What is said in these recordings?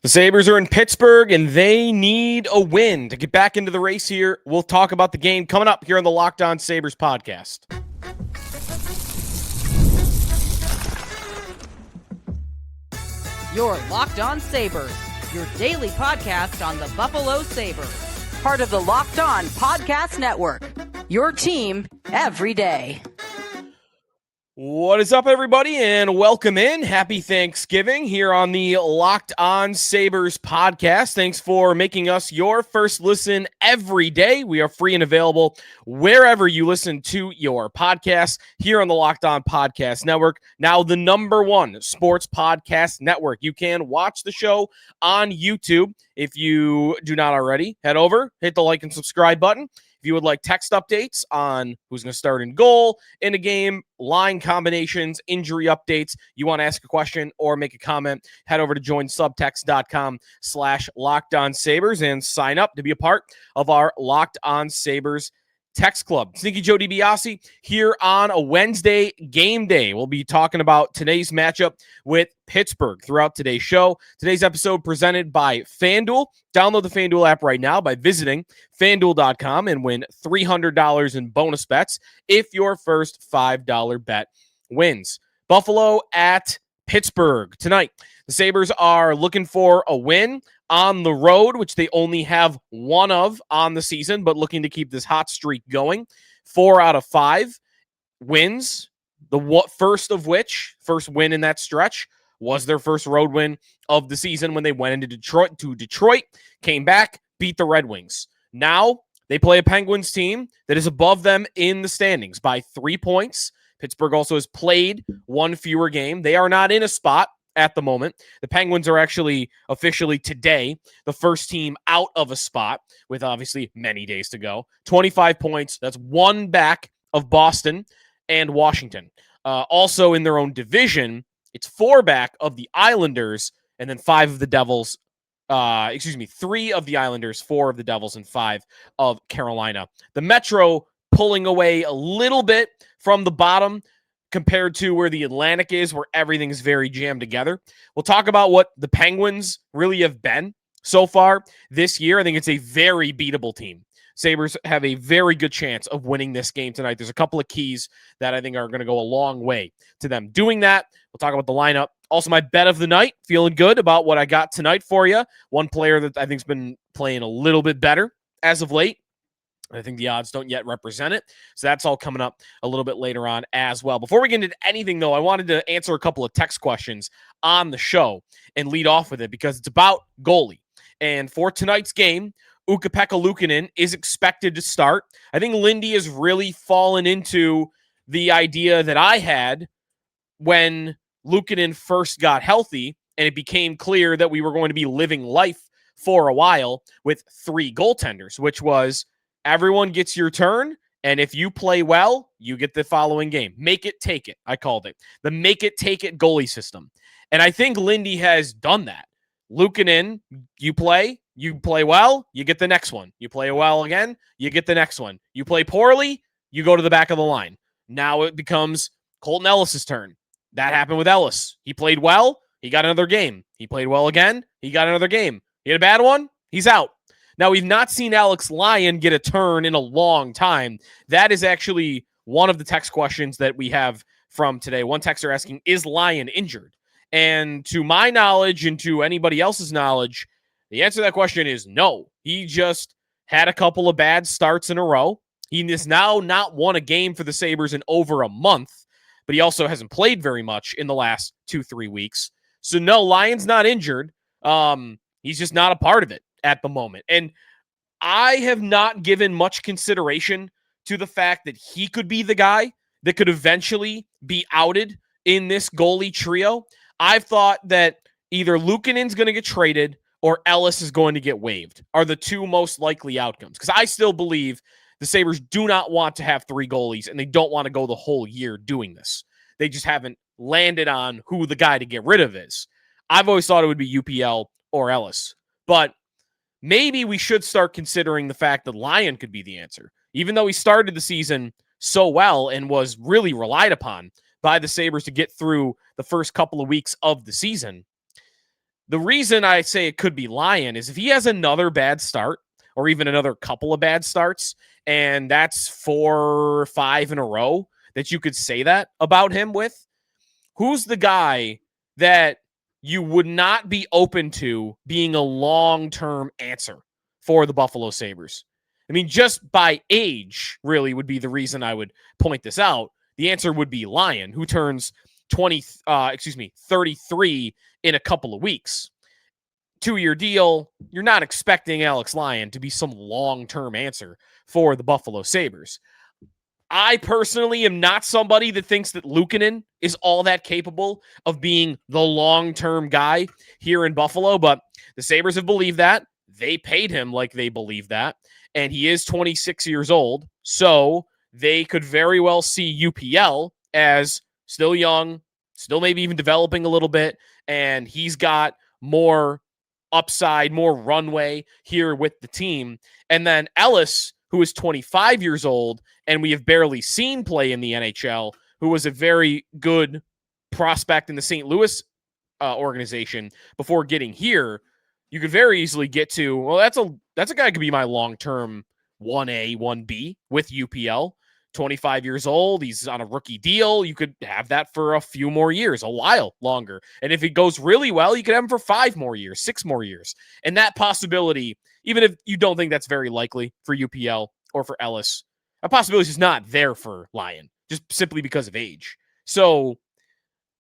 The Sabres are in Pittsburgh, and they need a win to get back into the race here. We'll talk about the game coming up here on the Locked On Sabres podcast. You're Locked On Sabres, your daily podcast on the Buffalo Sabres. Part of the Locked On Podcast Network, your team every day. What is up, everybody, and welcome in. Happy Thanksgiving here on the Locked On Sabres podcast. Thanks for making us your first listen every day. We are free and available wherever you listen to your podcasts here on the Locked On Podcast Network. Now, the number one sports podcast network. You can watch the show on YouTube. If you do not already, head over, hit the like and subscribe button. If you would like text updates on who's going to start in goal in a game, line combinations, injury updates, you want to ask a question or make a comment, head over to joinsubtext.com/LockedOnSabres and sign up to be a part of our Locked On Sabres text club. Sneaky Joe DiBiase here on a Wednesday game day. We'll be talking about today's matchup with Pittsburgh throughout today's show. Today's episode presented by FanDuel. Download the FanDuel app right now by visiting FanDuel.com and win $300 in bonus bets if your first $5 bet wins. Buffalo at Pittsburgh tonight. The Sabres are looking for a win on the road, which they only have one of on the season, but looking to keep this hot streak going. 4 out of 5 wins. The first win in that stretch was their first road win of the season when they went into Detroit, came back, beat the Red Wings. Now they play a Penguins team that is above them in the standings by 3 points. Pittsburgh also has played one fewer game. They are not in a spot at the moment. The Penguins are actually officially today the first team out of a spot with obviously many days to go. 25 points. That's one back of Boston and Washington. Also in their own division, it's 4 back of the Islanders and then 5 of the Devils. 3 of the Islanders, 4 of the Devils, and 5 of Carolina. The Metro pulling away a little bit from the bottom compared to where the Atlantic is, where everything's very jammed together. We'll talk about what the Penguins really have been so far this year. I think it's a very beatable team. Sabres have a very good chance of winning this game tonight. There's a couple of keys that I think are going to go a long way to them doing that. We'll talk about the lineup. Also, my bet of the night, feeling good about what I got tonight for you. One player that I think's been playing a little bit better as of late. I think the odds don't yet represent it. So that's all coming up a little bit later on as well. Before we get into anything, though, I wanted to answer a couple of text questions on the show and lead off with it because it's about goalie. And for tonight's game, Ukko-Pekka Luukkonen is expected to start. I think Lindy has really fallen into the idea that I had when Luukkonen first got healthy and it became clear that we were going to be living life for a while with 3 goaltenders, which was everyone gets your turn, and if you play well, you get the following game. Make it, take it, I called it. The make it, take it goalie system. And I think Lindy has done that. Luukkonen, you play well, you get the next one. You play well again, you get the next one. You play poorly, you go to the back of the line. Now it becomes Colten Ellis' turn. That happened with Ellis. He played well, he got another game. He played well again, he got another game. He had a bad one, he's out. Now, we've not seen Alex Lyon get a turn in a long time. That is actually one of the text questions that we have from today. One texter asking, is Lyon injured? And to my knowledge and to anybody else's knowledge, the answer to that question is no. He just had a couple of bad starts in a row. He has now not won a game for the Sabres in over a month, but he also hasn't played very much in the last 2-3 weeks. So no, Lyon's not injured. He's just not a part of it at the moment. And I have not given much consideration to the fact that he could be the guy that could eventually be outed in this goalie trio. I've thought that either Luukkonen's going to get traded or Ellis is going to get waived are the 2 most likely outcomes. Because I still believe the Sabres do not want to have 3 goalies and they don't want to go the whole year doing this. They just haven't landed on who the guy to get rid of is. I've always thought it would be UPL or Ellis. But maybe we should start considering the fact that Lyon could be the answer. Even though he started the season so well and was really relied upon by the Sabres to get through the first couple of weeks of the season, The reason I say it could be Lyon is if he has another bad start or even another couple of bad starts, and that's 4 or 5 in a row that you could say that about him with, who's the guy that you would not be open to being a long-term answer for the Buffalo Sabres? I mean, just by age really would be the reason I would point this out. The answer would be Lyon, who turns 33 in a couple of weeks. 2-year deal. You're not expecting Alex Lyon to be some long-term answer for the Buffalo Sabres. I personally am not somebody that thinks that Luukkonen is all that capable of being the long-term guy here in Buffalo, but the Sabres have believed that. They paid him like they believe that, and he is 26 years old, so they could very well see UPL as still young, still maybe even developing a little bit, and he's got more upside, more runway here with the team. And then Ellis, who is 25 years old, and we have barely seen play in the NHL, who was a very good prospect in the St. Louis organization before getting here, you could very easily get to, well, that's a guy who could be my long-term 1A, 1B with UPL. 25 years old, he's on a rookie deal. You could have that for a few more years, a while longer. And if it goes really well, you could have him for 5 more years, 6 more years. And that possibility, even if you don't think that's very likely for UPL or for Ellis, that possibility is just not there for Lyon, just simply because of age. So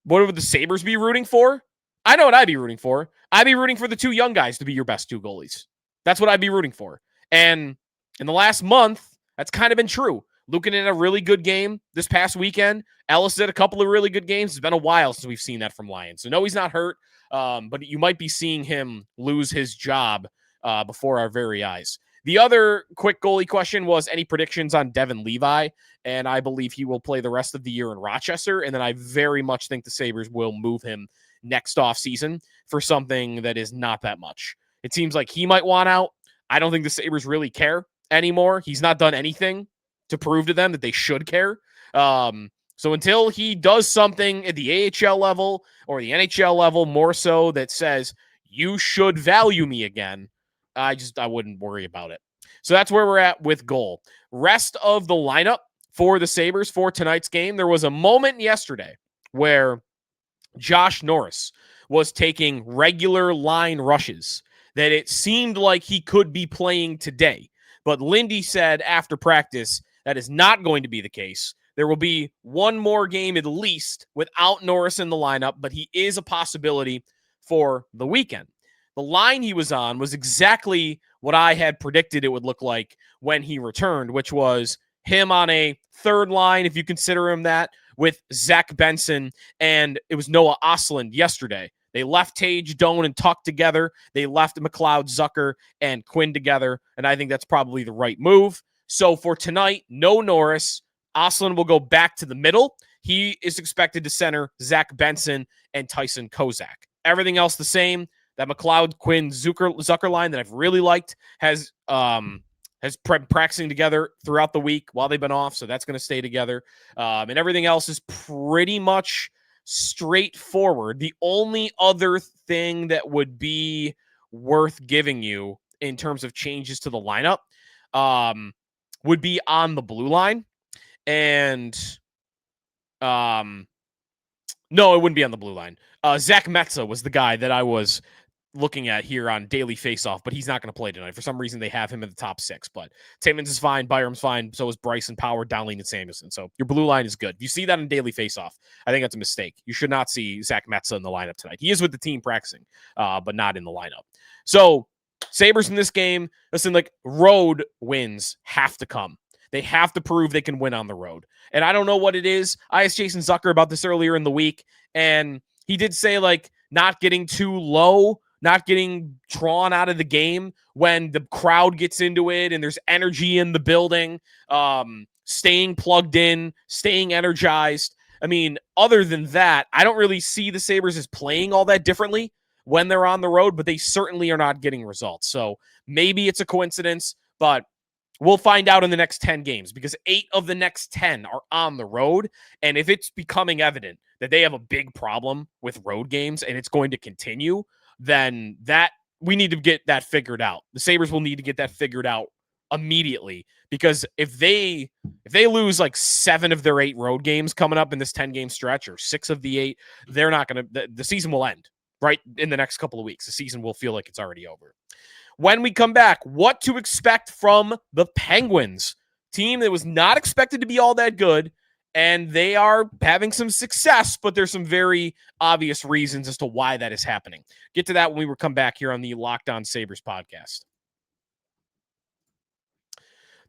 what would the Sabres be rooting for? I know what I'd be rooting for. I'd be rooting for the 2 young guys to be your best 2 goalies. That's what I'd be rooting for. And in the last month, that's kind of been true. Luukkonen in a really good game this past weekend. Ellis did a couple of really good games. It's been a while since we've seen that from Lyon. So no, he's not hurt, but you might be seeing him lose his job before our very eyes. The other quick goalie question was any predictions on Devin Levi, and I believe he will play the rest of the year in Rochester, and then I very much think the Sabres will move him next offseason for something that is not that much. It seems like he might want out. I don't think the Sabres really care anymore. He's not done anything to prove to them that they should care. So until he does something at the AHL level or the NHL level more so that says you should value me again, I wouldn't worry about it. So that's where we're at with goal. Rest of the lineup for the Sabres for tonight's game. There was a moment yesterday where Josh Norris was taking regular line rushes that it seemed like he could be playing today. But Lindy said after practice, that is not going to be the case. There will be one more game at least without Norris in the lineup, but he is a possibility for the weekend. The line he was on was exactly what I had predicted it would look like when he returned, which was him on a third line, if you consider him that, with Zach Benson, and it was Noah Ostlund yesterday. They left Tage, Doan, and Tuck together. They left McLeod, Zucker, and Quinn together, and I think that's probably the right move. So for tonight, no Norris. Ostlund will go back to the middle. He is expected to center Zach Benson and Tyson Kozak. Everything else the same. That McLeod, Quinn, Zucker line that I've really liked has practicing together throughout the week while they've been off, so that's going to stay together. And everything else is pretty much straightforward. The only other thing that would be worth giving you in terms of changes to the lineup would be on the blue line. And no, it wouldn't be on the blue line. Zach Metza was the guy that I was looking at here on Daily Faceoff, but he's not going to play tonight. For some reason, they have him in the top 6. But Timmins is fine, Byram's fine, so is Bryson, Power, Dowling, and Samuelson. So your blue line is good. If you see that on Daily Faceoff, I think that's a mistake. You should not see Zach Metza in the lineup tonight. He is with the team practicing, but not in the lineup. So Sabres in this game, listen, like road wins have to come. They have to prove they can win on the road. And I don't know what it is. I asked Jason Zucker about this earlier in the week, and he did say, like, not getting too low, not getting drawn out of the game when the crowd gets into it and there's energy in the building, staying plugged in, staying energized. I mean, other than that, I don't really see the Sabres as playing all that differently when they're on the road, but they certainly are not getting results. So maybe it's a coincidence, but we'll find out in the next 10 games because 8 of the next 10 are on the road. And if it's becoming evident that they have a big problem with road games and it's going to continue, then that we need to get that figured out. The Sabres will need to get that figured out immediately, because if they lose like 7 of their 8 road games coming up in this 10-game stretch, or 6 of the 8, they're not going to, the season will end right in the next couple of weeks. The season will feel like it's already over. When we come back, what to expect from the Penguins, team that was not expected to be all that good, and they are having some success, but there's some very obvious reasons as to why that is happening. Get to that when we come back here on the Locked On Sabres podcast.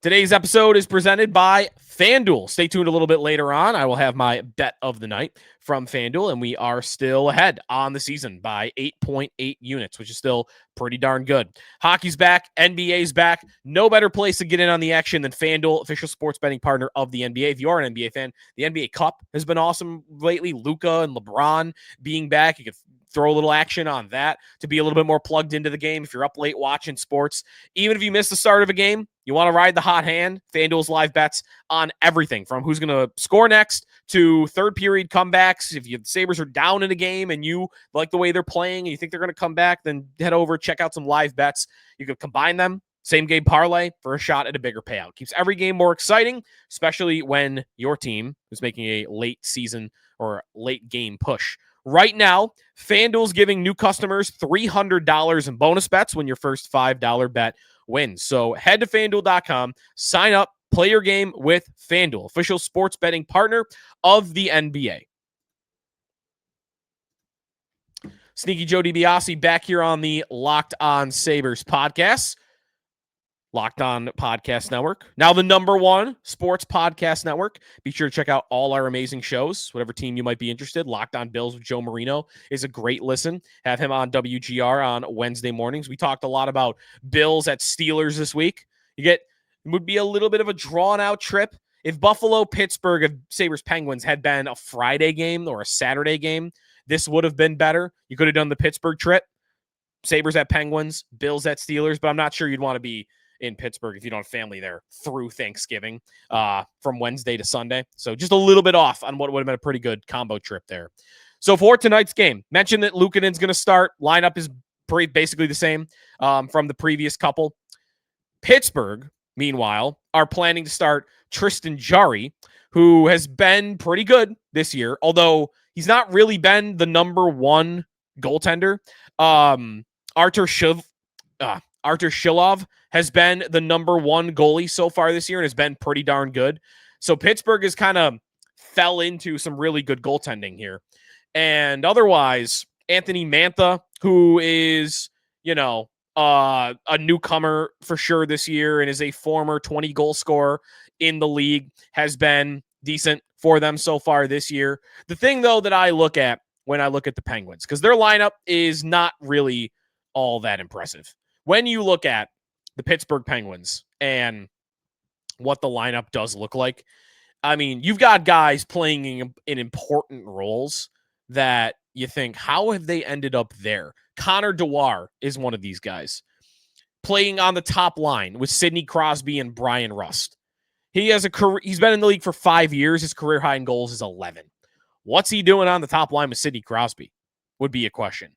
Today's episode is presented by FanDuel. Stay tuned a little bit later on. I will have my bet of the night from FanDuel, and we are still ahead on the season by 8.8 units, which is still pretty darn good. Hockey's back. NBA's back. No better place to get in on the action than FanDuel, official sports betting partner of the NBA. If you are an NBA fan, the NBA Cup has been awesome lately. Luka and LeBron being back. You could throw a little action on that to be a little bit more plugged into the game if you're up late watching sports. Even if you miss the start of a game, you want to ride the hot hand, FanDuel's live bets on everything from who's going to score next to third period comebacks. If the Sabres are down in a game and you like the way they're playing and you think they're going to come back, then head over, check out some live bets. You can combine them, same game parlay for a shot at a bigger payout. Keeps every game more exciting, especially when your team is making a late season or late game push. Right now, FanDuel's giving new customers $300 in bonus bets when your first $5 bet wins. So head to FanDuel.com, sign up, play your game with FanDuel, official sports betting partner of the NBA. Sneaky Joe DiBiase back here on the Locked On Sabres podcast. Locked On Podcast Network. Now the #1 sports podcast network. Be sure to check out all our amazing shows, whatever team you might be interested. Locked On Bills with Joe Marino is a great listen. Have him on WGR on Wednesday mornings. We talked a lot about Bills at Steelers this week. It would be a little bit of a drawn-out trip. If Buffalo, Pittsburgh, if Sabres Penguins had been a Friday game or a Saturday game, this would have been better. You could have done the Pittsburgh trip. Sabres at Penguins, Bills at Steelers, but I'm not sure you'd want to be in Pittsburgh if you don't have family there through Thanksgiving from Wednesday to Sunday. So just a little bit off on what would have been a pretty good combo trip there. So for tonight's game, mentioned that Luukkonen's going to start. Lineup is basically the same from the previous couple. Pittsburgh, meanwhile, are planning to start Tristan Jarry, who has been pretty good this year, although he's not really been the #1 goaltender. Artur Shilov has been the #1 goalie so far this year and has been pretty darn good. So Pittsburgh has kind of fell into some really good goaltending here. And otherwise, Anthony Mantha, who is, a newcomer for sure this year and is a former 20-goal scorer in the league, has been decent for them so far this year. The thing, though, that I look at when I look at the Penguins, because their lineup is not really all that impressive. When you look at the Pittsburgh Penguins and what the lineup does look like, I mean, you've got guys playing in important roles that you think, how have they ended up there? Connor Dewar is one of these guys playing on the top line with Sidney Crosby and Brian Rust. He has a career. He's been in the league for 5 years. His career high in goals is 11. What's he doing on the top line with Sidney Crosby would be a question.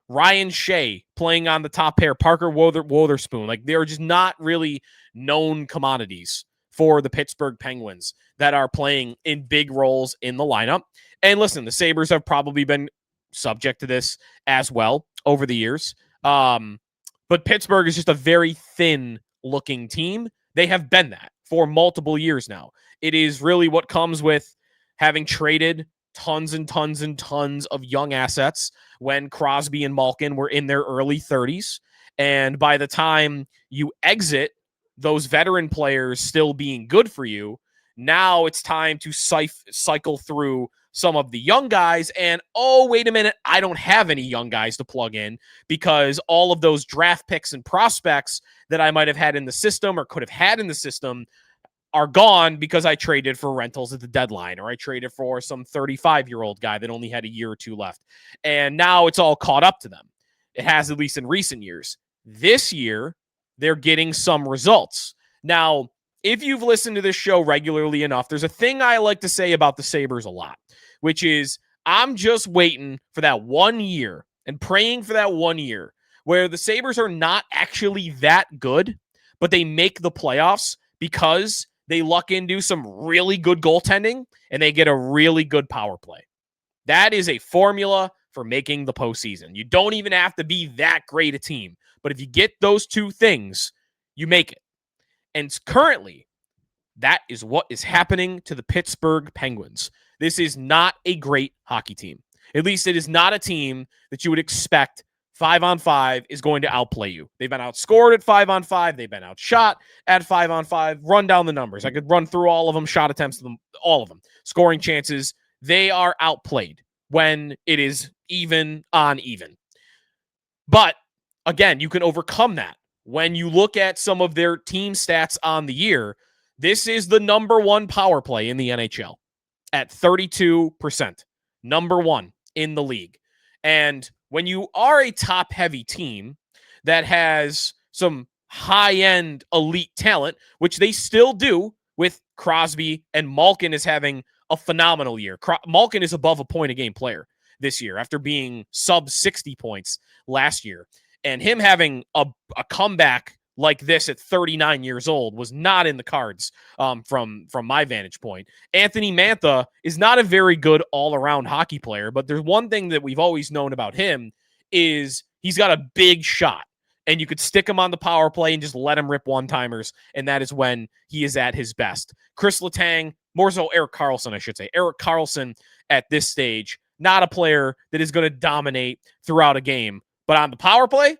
Ryan Shea playing on the top pair, Parker Wotherspoon. Like, they're just not really known commodities for the Pittsburgh Penguins that are playing in big roles in the lineup. And listen, the Sabres have probably been subject to this as well over the years. But Pittsburgh is just a very thin-looking team. They have been that for multiple years now. It is really what comes with having traded tons and tons and tons of young assets when Crosby and Malkin were in their early 30s. And by the time you exit those veteran players still being good for you, now it's time to cycle through some of the young guys. And, oh, wait a minute, I don't have any young guys to plug in because all of those draft picks and prospects that I might have had in the system or could have had in the system are gone because I traded for rentals at the deadline, or I traded for some 35-year-old guy that only had a year or two left. And now it's all caught up to them. It has, at least in recent years. This year, they're getting some results. Now, if you've listened to this show regularly enough, there's a thing I like to say about the Sabres a lot, which is I'm just waiting for that 1 year and praying for that 1 year where the Sabres are not actually that good, but they make the playoffs because they luck into some really good goaltending and they get a really good power play. That is a formula for making the postseason. You don't even have to be that great a team, but if you get those two things, you make it. And currently, that is what is happening to the Pittsburgh Penguins. This is not a great hockey team. At least it is not a team that you would expect 5-on-5 is going to outplay you. They've been outscored at 5-on-5. They've been outshot at 5-on-5. Run down the numbers. I could run through all of them, shot attempts, all of them. Scoring chances. They are outplayed when it is even on even. But again, you can overcome that. When you look at some of their team stats on the year, this is the number one power play in the NHL at 32%. Number one in the league. And when you are a top-heavy team that has some high-end elite talent, which they still do with Crosby, and Malkin is having a phenomenal year. Malkin is above a point-a-game player this year after being sub-60 points last year. And him having a comeback like this at 39 years old was not in the cards from my vantage point. Anthony Mantha is not a very good all-around hockey player, but there's one thing that we've always known about him is he's got a big shot, and you could stick him on the power play and just let him rip one-timers, and that is when he is at his best. Chris Letang, more so Erik Karlsson, I should say. Erik Karlsson at this stage, not a player that is going to dominate throughout a game, but on the power play,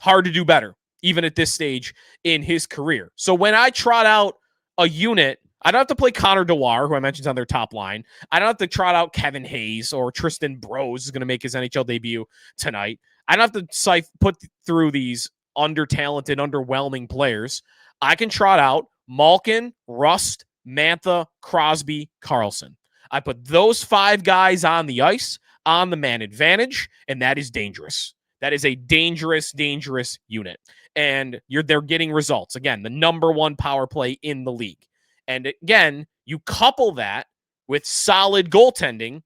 hard to do better, even at this stage in his career. So when I trot out a unit, I don't have to play Connor Dewar, who I mentioned on their top line. I don't have to trot out Kevin Hayes or Tristan Brose is going to make his NHL debut tonight. I don't have to put through these under-talented, underwhelming players. I can trot out Malkin, Rust, Mantha, Crosby, Karlsson. I put those 5 guys on the ice, on the man advantage, and that is dangerous. That is a dangerous, dangerous unit. And they're getting results. Again, the number one power play in the league. And again, you couple that with solid goaltending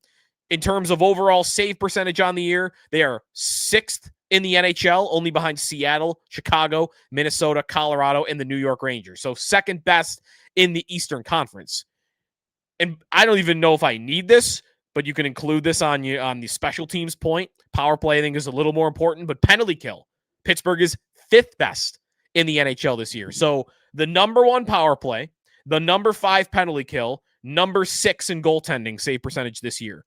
in terms of overall save percentage on the year. They are 6th in the NHL, only behind Seattle, Chicago, Minnesota, Colorado, and the New York Rangers. So second best in the Eastern Conference. And I don't even know if I need this, but you can include this on the special teams point. Power play, I think, is a little more important, but penalty kill. Pittsburgh is 5th best in the NHL this year. So the number one power play, the number 5 penalty kill, number 6 in goaltending save percentage this year.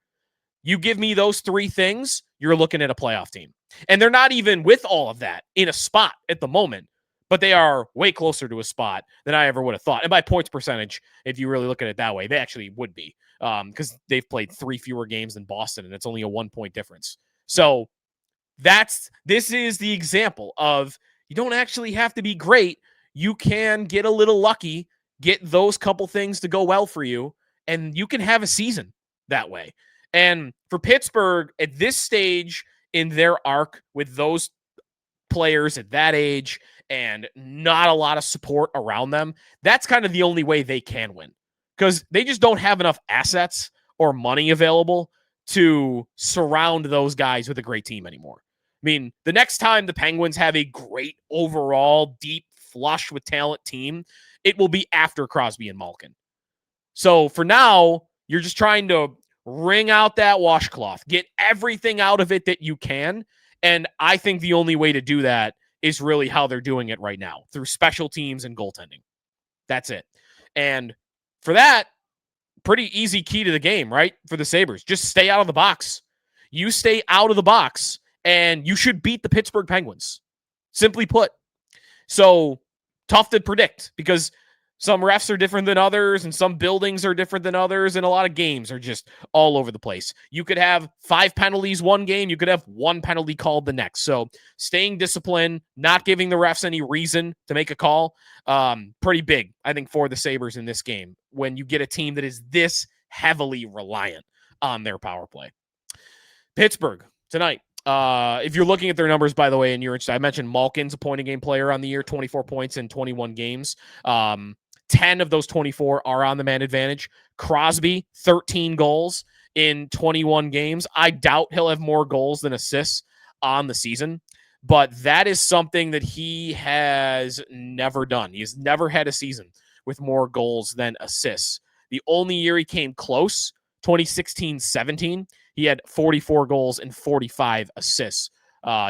You give me those 3 things, you're looking at a playoff team. And they're not even with all of that in a spot at the moment, but they are way closer to a spot than I ever would have thought. And by points percentage, if you really look at it that way, they actually would be because they've played 3 fewer games than Boston, and it's only a 1-point difference. So this is the example of you don't actually have to be great. You can get a little lucky, get those couple things to go well for you, and you can have a season that way. And for Pittsburgh, at this stage in their arc with those players at that age and not a lot of support around them, that's kind of the only way they can win because they just don't have enough assets or money available to surround those guys with a great team anymore. I mean, the next time the Penguins have a great overall, deep, flush with talent team, it will be after Crosby and Malkin. So for now, you're just trying to wring out that washcloth, get everything out of it that you can. And I think the only way to do that is really how they're doing it right now, through special teams and goaltending. That's it. And for that, pretty easy key to the game, right? For the Sabres, just stay out of the box. You stay out of the box, and you should beat the Pittsburgh Penguins. Simply put. So tough to predict because some refs are different than others, and some buildings are different than others, and a lot of games are just all over the place. You could have 5 penalties one game. You could have 1 penalty called the next. So staying disciplined, not giving the refs any reason to make a call, pretty big, I think, for the Sabres in this game when you get a team that is this heavily reliant on their power play. Pittsburgh tonight. If you're looking at their numbers, by the way, and you're interested, I mentioned Malkin's a point-a-game player on the year, 24 points in 21 games. 10 of those 24 are on the man advantage. Crosby, 13 goals in 21 games. I doubt he'll have more goals than assists on the season, but that is something that he has never done. He has never had a season with more goals than assists. The only year he came close, 2016-17, he had 44 goals and 45 assists.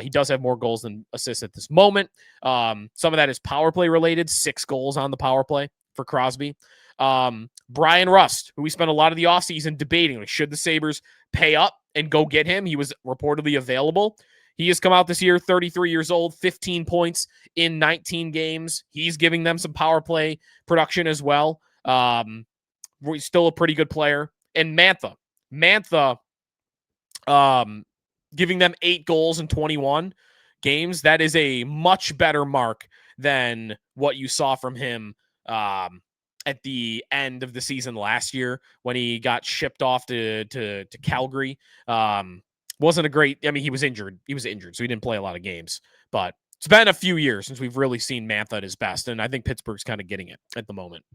He does have more goals than assists at this moment. Some of that is power play related, 6 goals on the power play for Crosby. Brian Rust, who we spent a lot of the offseason debating, like, should the Sabres pay up and go get him? He was reportedly available. He has come out this year, 33 years old, 15 points in 19 games. He's giving them some power play production as well. He's still a pretty good player. And Mantha, giving them 8 goals in 21 games. That is a much better mark than what you saw from him at the end of the season last year when he got shipped off to Calgary. Wasn't a great, I mean, he was injured, so he didn't play a lot of games, but it's been a few years since we've really seen Mantha at his best, and I think Pittsburgh's kind of getting it at the moment.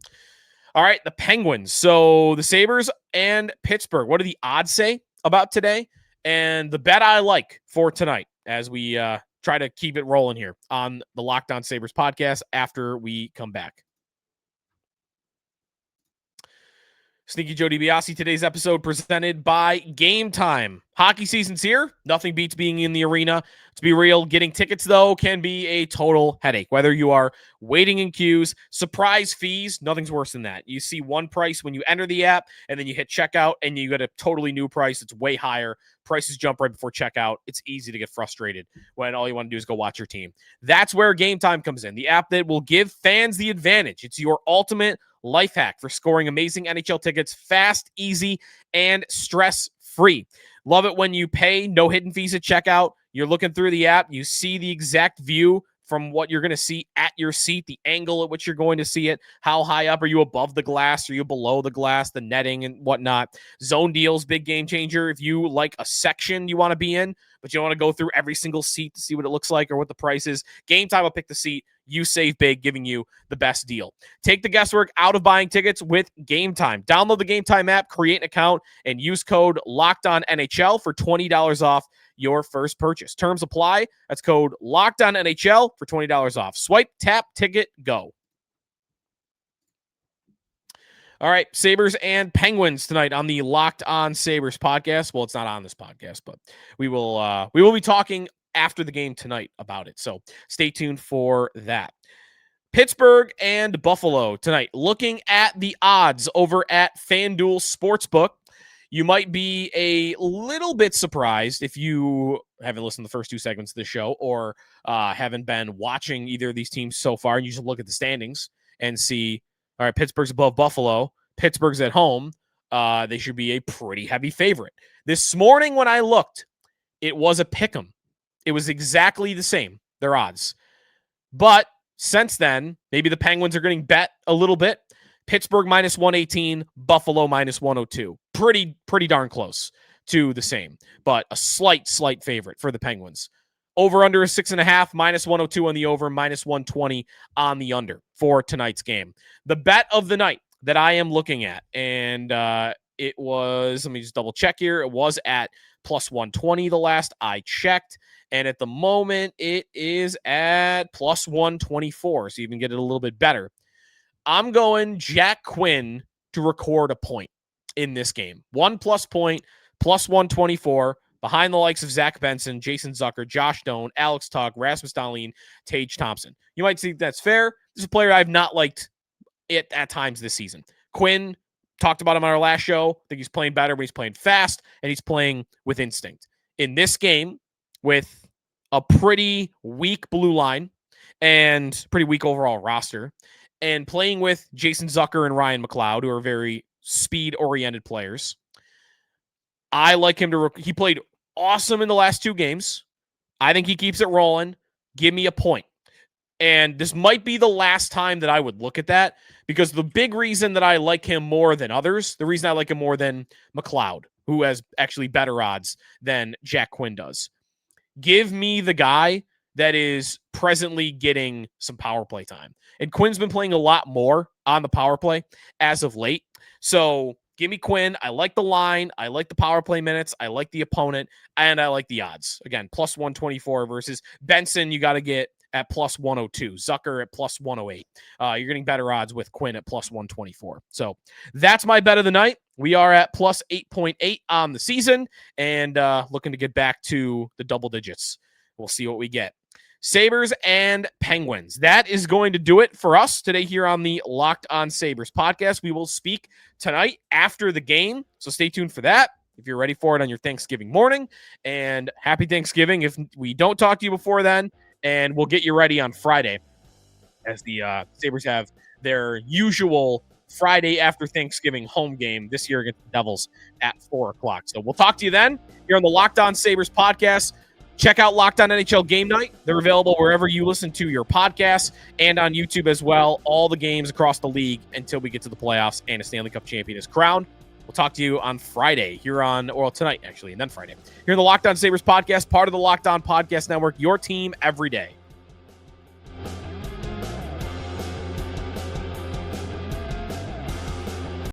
All right, the Penguins. So the Sabres and Pittsburgh, what do the odds say about today? And the bet I like for tonight as we try to keep it rolling here on the Locked On Sabres podcast after we come back. Sneaky Joe DiBiase, today's episode presented by Gametime. Hockey season's here. Nothing beats being in the arena. To be real, getting tickets, though, can be a total headache. Whether you are waiting in queues, surprise fees, nothing's worse than that. You see one price when you enter the app, and then you hit checkout, and you get a totally new price. It's way higher. Prices jump right before checkout. It's easy to get frustrated when all you want to do is go watch your team. That's where Gametime comes in, the app that will give fans the advantage. It's your ultimate life hack for scoring amazing NHL tickets fast, easy, and stress-free. Love it when you pay, no hidden fees at checkout. You're looking through the app, you see the exact view from what you're going to see at your seat, the angle at which you're going to see it, how high up, are you above the glass, are you below the glass, the netting and whatnot. Zone deals, big game changer. If you like a section you want to be in, but you don't want to go through every single seat to see what it looks like or what the price is, Gametime will pick the seat. You save big, giving you the best deal. Take the guesswork out of buying tickets with Gametime. Download the Gametime app, create an account, and use code LOCKEDONNHL for $20 off your first purchase. Terms apply. That's code LOCKEDONNHL for $20 off. Swipe, tap, ticket, go. All right, Sabres and Penguins tonight on the Locked On Sabres podcast. Well, it's not on this podcast, but we will be talking after the game tonight about it. So stay tuned for that. Pittsburgh and Buffalo tonight. Looking at the odds over at FanDuel Sportsbook, you might be a little bit surprised if you haven't listened to the first 2 segments of the show or haven't been watching either of these teams so far. And you should look at the standings and see, all right, Pittsburgh's above Buffalo. Pittsburgh's at home. They should be a pretty heavy favorite. This morning when I looked, it was a pick'em. It was exactly the same, their odds. But since then, maybe the Penguins are getting bet a little bit. Pittsburgh minus 118, Buffalo minus 102. Pretty darn close to the same, but a slight favorite for the Penguins. Over under is 6.5, minus 102 on the over, minus 120 on the under for tonight's game. The bet of the night that I am looking at, and it was, let me just double check here. It was at plus 120 the last I checked. And at the moment, it is at plus 124. So you even get it a little bit better. I'm going Jack Quinn to record a point in this game. 1+ point, plus 124, behind the likes of Zach Benson, Jason Zucker, Josh Doan, Alex Tuch, Rasmus Dahlin, Tage Thompson. You might think that's fair. This is a player I've not liked it at times this season. Quinn, talked about him on our last show. I think he's playing better, but he's playing fast, and he's playing with instinct. In this game, with a pretty weak blue line and pretty weak overall roster, and playing with Jason Zucker and Ryan McLeod, who are very speed-oriented players, I like him to... He played awesome in the last 2 games. I think he keeps it rolling. Give me a point. And this might be the last time that I would look at that, because the big reason that I like him more than others, the reason I like him more than McLeod, who has actually better odds than Jack Quinn does. Give me the guy that is presently getting some power play time. And Quinn's been playing a lot more on the power play as of late. So Give me Quinn. I like the line. I like the power play minutes. I like the opponent, and I like the odds. Again, plus 124 versus Benson. You got to get at plus 102. Zucker at plus 108. You're getting better odds with Quinn at plus 124. So that's my bet of the night. We are at plus 8.8 on the season and looking to get back to the double digits. We'll see what we get. Sabres and Penguins. That is going to do it for us today here on the Locked On Sabres podcast. We will speak tonight after the game, so stay tuned for that if you're ready for it on your Thanksgiving morning. And happy Thanksgiving if we don't talk to you before then, and we'll get you ready on Friday as the Sabres have their usual Friday after Thanksgiving home game this year against the Devils at 4 o'clock. So we'll talk to you then here on the Locked On Sabres podcast. Check out Locked On NHL Game Night. They're available wherever you listen to your podcasts and on YouTube as well. All the games across the league until we get to the playoffs and a Stanley Cup champion is crowned. We'll talk to you on Friday here on, or tonight actually, and then Friday. Here on the Locked On Sabres podcast, part of the Locked On Podcast Network, your team every day.